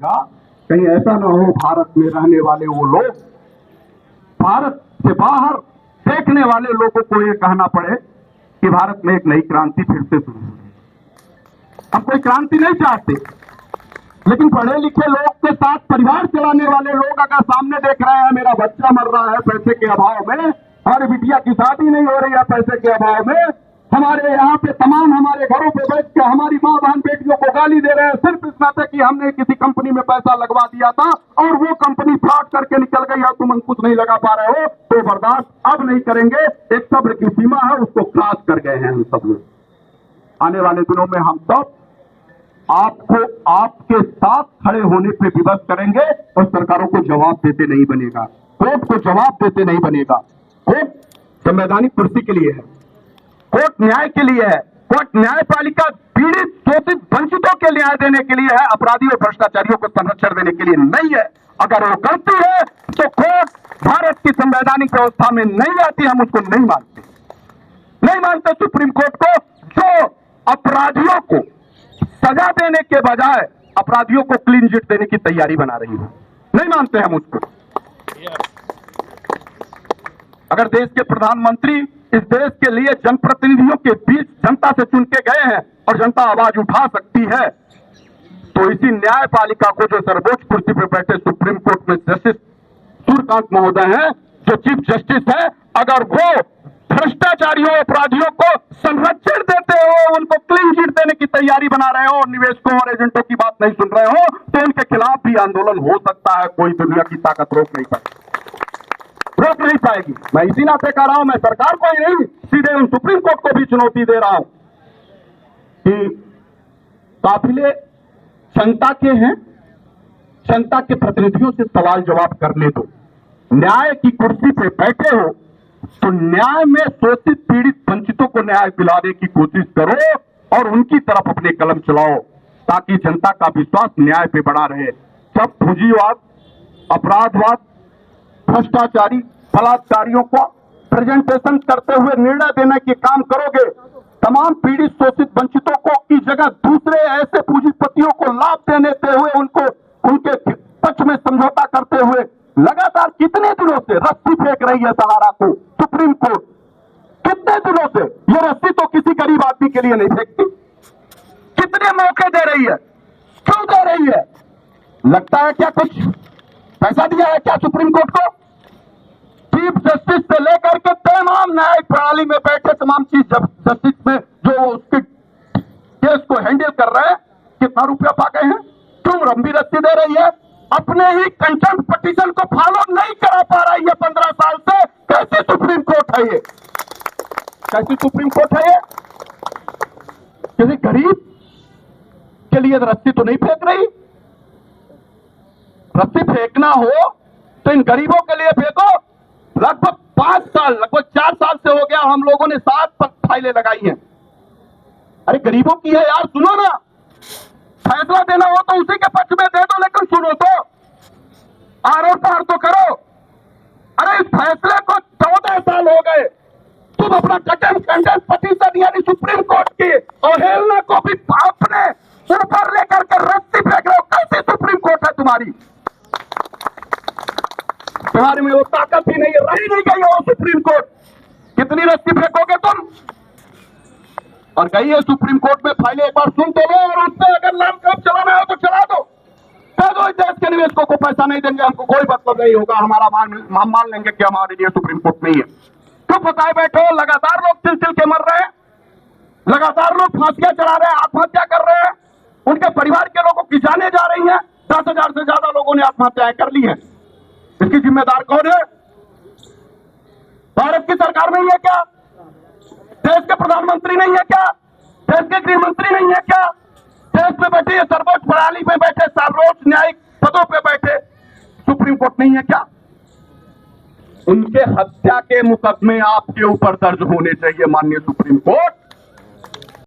कहीं ऐसा ना हो भारत में रहने वाले वो लोग भारत से बाहर देखने वाले लोगों को ये कहना पड़े कि भारत में एक नई क्रांति फिर से शुरू हो रही। हम कोई क्रांति नहीं चाहते, लेकिन पढ़े लिखे लोग के साथ परिवार चलाने वाले लोग अगर सामने देख रहे हैं मेरा बच्चा मर रहा है पैसे के अभाव में, हमारी बिटिया की शादी नहीं हो रही है पैसे के अभाव में, हमारे यहाँ पे तमाम हमारे घरों पे बैठ के हमारी माँ बहन बेटियों को गाली दे रहे हैं सिर्फ इस नाते कि हमने किसी कंपनी में पैसा लगवा दिया था और वो कंपनी फ्रॉड करके निकल गई और तुम अंकुश नहीं लगा पा रहे हो, तो बर्दाश्त अब नहीं करेंगे। एक सब्र की सीमा है, उसको क्रॉस कर गए हैं हम सब लोग। आने वाले दिनों में हम सब आपको आपके साथ खड़े होने पे विवश करेंगे और सरकारों को जवाब देते नहीं बनेगा, कोर्ट को जवाब देते नहीं बनेगा। कोर्ट संवैधानिक कुर्सी के लिए है, कोर्ट न्याय के लिए है, कोर्ट न्यायपालिका पीड़ित शोषित वंचितों के न्याय देने के लिए है, अपराधियों और भ्रष्टाचारियों को संरक्षण देने के लिए नहीं है। अगर वो करती है तो कोर्ट भारत की संवैधानिक व्यवस्था में नहीं आती, हम उसको नहीं मानते सुप्रीम कोर्ट को, जो अपराधियों को सजा देने के बजाय अपराधियों को क्लीन चिट देने की तैयारी बना रही है, नहीं मानते हम उसको। अगर देश के प्रधानमंत्री इस देश के लिए जनप्रतिनिधियों के बीच जनता से चुन के गए हैं और जनता आवाज उठा सकती है, तो इसी न्यायपालिका को जो सर्वोच्च कुर्सी पर बैठे सुप्रीम कोर्ट में जस्टिस सूर्यकांत महोदय हैं, जो चीफ जस्टिस है, अगर वो भ्रष्टाचारियों अपराधियों को संरक्षण देते हो, उनको क्लीन चिट देने की तैयारी बना रहे हो और निवेशकों और एजेंटों की बात नहीं सुन रहे हो, तो उनके खिलाफ भी आंदोलन हो सकता है। कोई दुनिया की ताकत रोक नहीं पाएगी। मैं इसी नाते कह रहा हूं, मैं सरकार को ही नहीं सीधे उन सुप्रीम कोर्ट को भी चुनौती दे रहा हूं कि काफिले जनता के हैं, जनता के प्रतिनिधियों से सवाल जवाब करने दो। न्याय की कुर्सी पे बैठे हो तो न्याय में शोषित पीड़ित वंचितों को न्याय दिलाने की कोशिश करो और उनकी तरफ अपने कलम चलाओ, ताकि जनता का विश्वास न्याय पे बना रहे। जब पूंजीवाद, अपराधवाद, भ्रष्टाचारी, बलात्कारियों को प्रेजेंटेशन करते हुए निर्णय देने के काम करोगे, तमाम पीड़ित शोषित वंचितों को की जगह दूसरे ऐसे पूंजीपतियों को लाभ देने हुए उनको उनके पक्ष में समझौता करते हुए लगातार कितने दिनों से रस्सी फेंक रही है सहारा को सुप्रीम कोर्ट, कितने दिनों से। ये रस्सी तो किसी गरीब आदमी के लिए नहीं फेंकती, कितने मौके दे रही है, क्यों दे रही है? लगता है क्या कुछ पैसा दिया है क्या सुप्रीम कोर्ट को? चीफ जस्टिस से लेकर के तमाम न्यायिक प्रणाली में बैठे तमाम चीफ जस्टिस में जो उसके केस को हैंडल कर रहे हैं, कितना रुपया पा गए हैं? क्यों लंबी रस्सी दे रही है? अपने ही कंटेम्प्ट पिटीशन को फॉलो नहीं करा पा रही है 15 साल से। कैसी सुप्रीम कोर्ट है ये? कैसी सुप्रीम कोर्ट है ये? किसी गरीब के लिए रस्सी तो नहीं फेंक रही। रस्सी फेंकना हो तो इन गरीबों के लिए फेंको। लगभग 5 साल, लगभग 4 साल से हो गया, हम लोगों ने 7 फाइलें लगाई हैं। अरे गरीबों की है यार, सुनो ना। फैसला देना हो तो उसी के पक्ष में दे दो, लेकिन सुनो तो, आरोप पार तो करो। अरे इस फैसले को 14 साल हो गए, तुम अपना कंटेम्प्ट पिटीशन यानी सुप्रीम कोर्ट की अवहेलना को भी अपने ऊपर लेकर के रस्सी फेंक रहे हो। कैसी सुप्रीम कोर्ट है तुम्हारी? तुम्हारे में वो ताकत ही नहीं है, रही नहीं गई है वो सुप्रीम कोर्ट। कितनी रस्सी फेंकोगे तुम? और गई है सुप्रीम कोर्ट में फाइलें, एक बार सुन तो लो और उससे अगर नाम कब चलाना हो तो चला दो। कह दो इस देश के निवेशकों को पैसा नहीं देंगे, हमको कोई मतलब नहीं होगा, हम मान लेंगे कि हमारे लिए सुप्रीम कोर्ट नहीं है। क्यों फंसाए बैठो? लगातार लोग चिल के मर रहे हैं, लगातार लोग फांसियां चढ़ा रहे हैं, आत्महत्या कर रहे हैं, उनके परिवार के लोगों की जाने जा रही है। 10,000 से ज्यादा लोगों ने आत्महत्याएं कर ली है। इसकी जिम्मेदार कौन है? भारत की सरकार नहीं है क्या? देश के प्रधानमंत्री नहीं है क्या? देश के गृह मंत्री नहीं है क्या? देश में बैठे सर्वोच्च प्रणाली में बैठे सर्वोच्च न्यायिक पदों पे बैठे सुप्रीम कोर्ट नहीं है क्या? उनके हत्या के मुकदमे आपके ऊपर दर्ज होने चाहिए माननीय सुप्रीम कोर्ट।